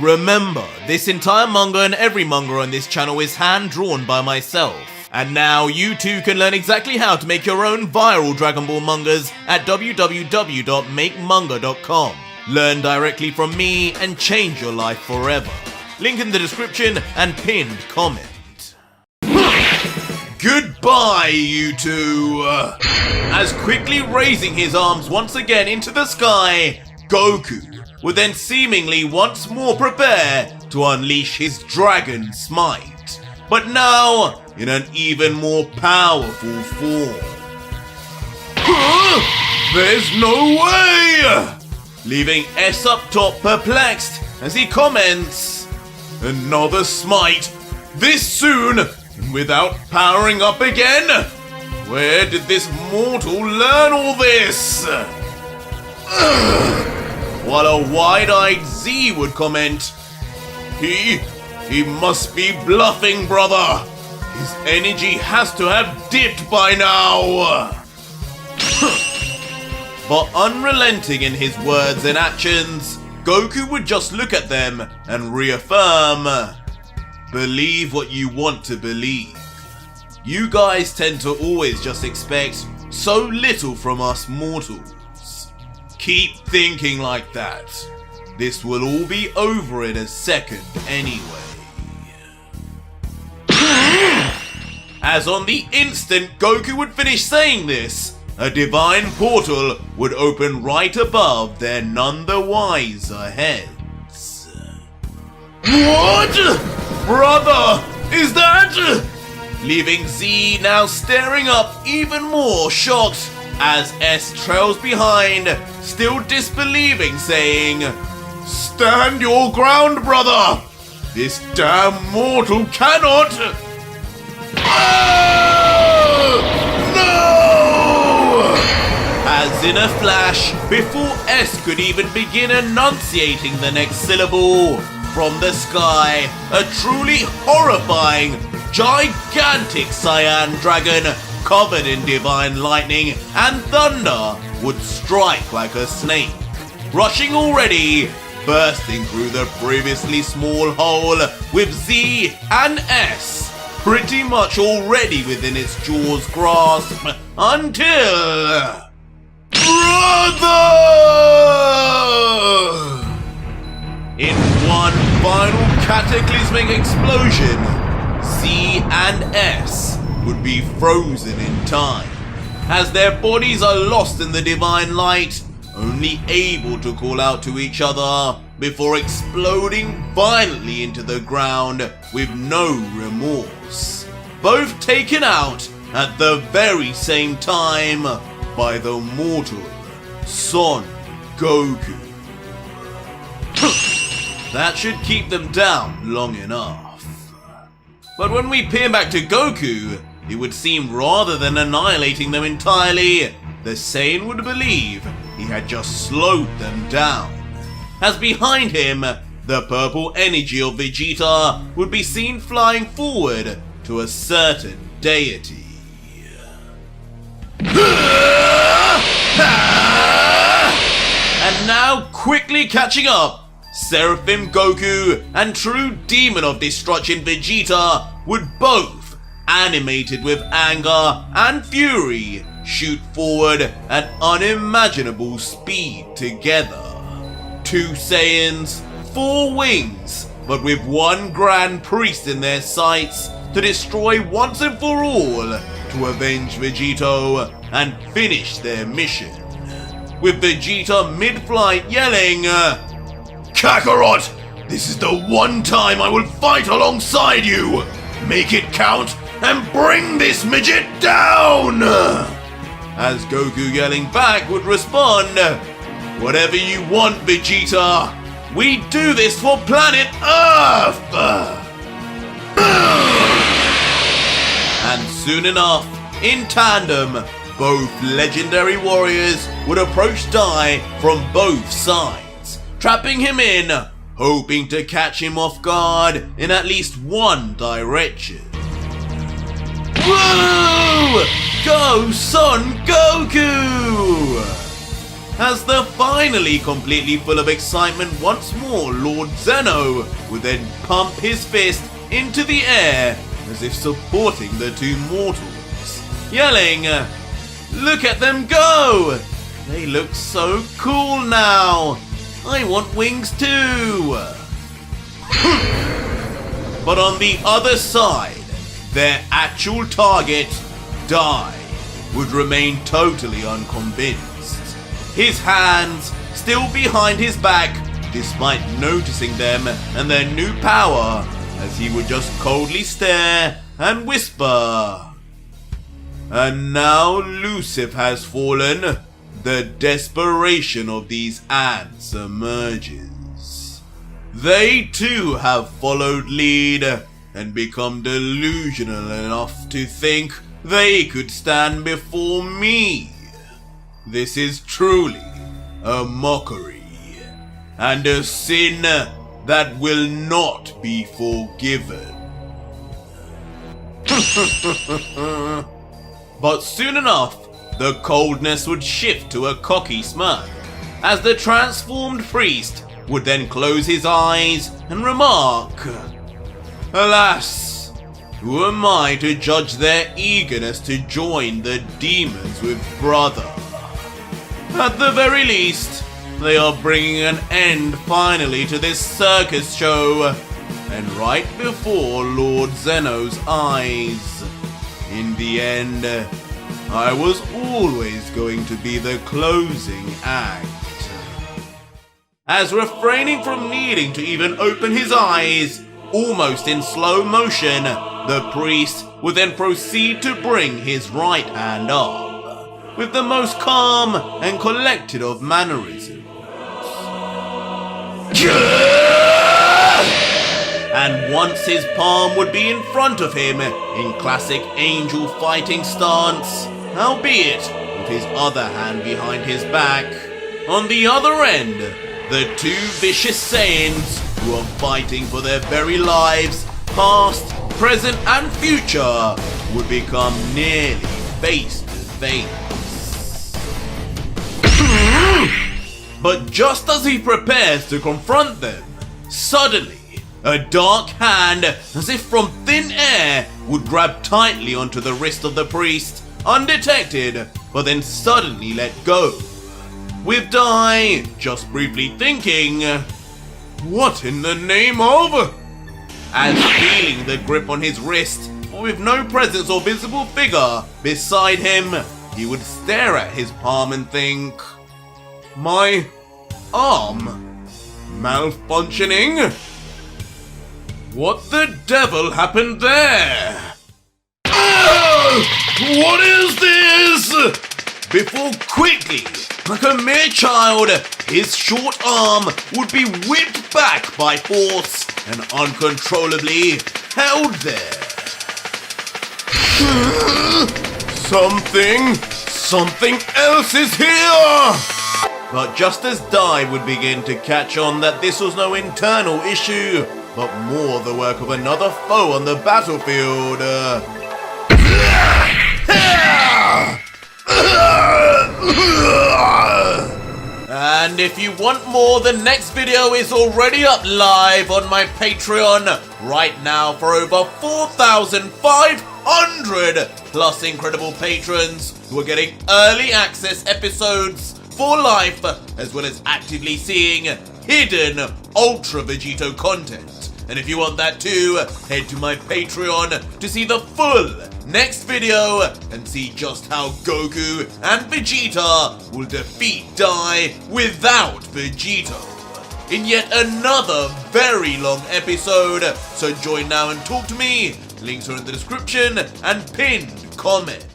Remember, this entire manga and every manga on this channel is hand-drawn by myself. And now you too can learn exactly how to make your own viral Dragon Ball mangas at www.makemanga.com. Learn directly from me and change your life forever. Link in the description and pinned comment. Goodbye, you two! As quickly raising his arms once again into the sky, Goku would then seemingly once more prepare to unleash his Dragon Smite, but now in an even more powerful form. There's no way! Leaving S up top perplexed as he comments, "Another smite, this soon, and without powering up again? Where did this mortal learn all this?" While a wide-eyed Z would comment, He must be bluffing, brother. His energy has to have dipped by now." But unrelenting in his words and actions, Goku would just look at them and reaffirm, "Believe what you want to believe. You guys tend to always just expect so little from us mortals. Keep thinking like that. This will all be over in a second anyway." As on the instant Goku would finish saying this, a divine portal would open right above their none the wiser heads. "What? Brother, is that?" Leaving Z now staring up even more shocked as S trails behind, still disbelieving, saying, "Stand your ground, brother! This damn mortal cannot..." No! As in a flash, before S could even begin enunciating the next syllable, from the sky, a truly horrifying, gigantic cyan dragon covered in divine lightning and thunder would strike like a snake, rushing already, bursting through the previously small hole with Z and S pretty much already within its jaw's grasp until... Brother! In one final cataclysmic explosion, Z and S would be frozen in time, as their bodies are lost in the divine light, only able to call out to each other before exploding violently into the ground with no remorse, both taken out at the very same time by the mortal Son Goku. That should keep them down long enough. But when we peer back to Goku, it would seem rather than annihilating them entirely, the Saiyan would believe he had just slowed them down, as behind him, the purple energy of Vegeta would be seen flying forward to a certain deity. And now quickly catching up, Seraphim Goku and true demon of destruction Vegeta would both, animated with anger and fury, shoot forward at unimaginable speed together. Two Saiyans, four wings, but with one Grand Priest in their sights to destroy once and for all, to avenge Vegito and finish their mission. With Vegeta mid-flight yelling, "Kakarot, this is the one time I will fight alongside you! Make it count and bring this midget down!" As Goku yelling back would respond, "Whatever you want, Vegeta, we do this for planet Earth!" And soon enough, in tandem, both legendary warriors would approach Dai from both sides, trapping him in, hoping to catch him off guard in at least one direction. Woo! Go, Son Goku! As they're finally completely full of excitement once more, Lord Zeno would then pump his fist into the air as if supporting the two mortals, yelling, "Look at them go! They look so cool now! I want wings too!" But on the other side, their actual target, Dai, would remain totally unconvinced, his hands still behind his back despite noticing them and their new power, as he would just coldly stare and whisper. And now Lucif has fallen. The desperation of these ants emerges. They too have followed lead and become delusional enough to think they could stand before me. This is truly a mockery and a sin that will not be forgiven. But soon enough, the coldness would shift to a cocky smirk, as the transformed priest would then close his eyes and remark, "Alas, who am I to judge their eagerness to join the demons with brother? At the very least, they are bringing an end finally to this circus show, and right before Lord Zeno's eyes. In the end, I was always going to be the closing act." As refraining from needing to even open his eyes, almost in slow motion, the priest would then proceed to bring his right hand up, with the most calm and collected of mannerisms. And once his palm would be in front of him in classic angel fighting stance, albeit with his other hand behind his back. On the other end, the two vicious Saiyans who are fighting for their very lives, past, present and future, would become nearly face to face. But just as he prepares to confront them, suddenly, a dark hand, as if from thin air, would grab tightly onto the wrist of the priest, undetected, but then suddenly let go. With Dai just briefly thinking, "What in the name of?" As feeling the grip on his wrist, but with no presence or visible figure beside him, he would stare at his palm and think, "My arm malfunctioning? What the devil happened there? What is this?" Before quickly, like a mere child, his short arm would be whipped back by force and uncontrollably held there. Something else is here! But just as Dai would begin to catch on that this was no internal issue, but more the work of another foe on the battlefield, and if you want more, the next video is already up live on my Patreon right now for over 4,500 plus incredible patrons who are getting early access episodes for life, as well as actively seeing hidden Ultra Vegeta content. And if you want that too, head to my Patreon to see the full next video and see just how Goku and Vegeta will defeat Dai without Vegito in yet another very long episode. So join now and talk to me. Links are in the description and pinned comment.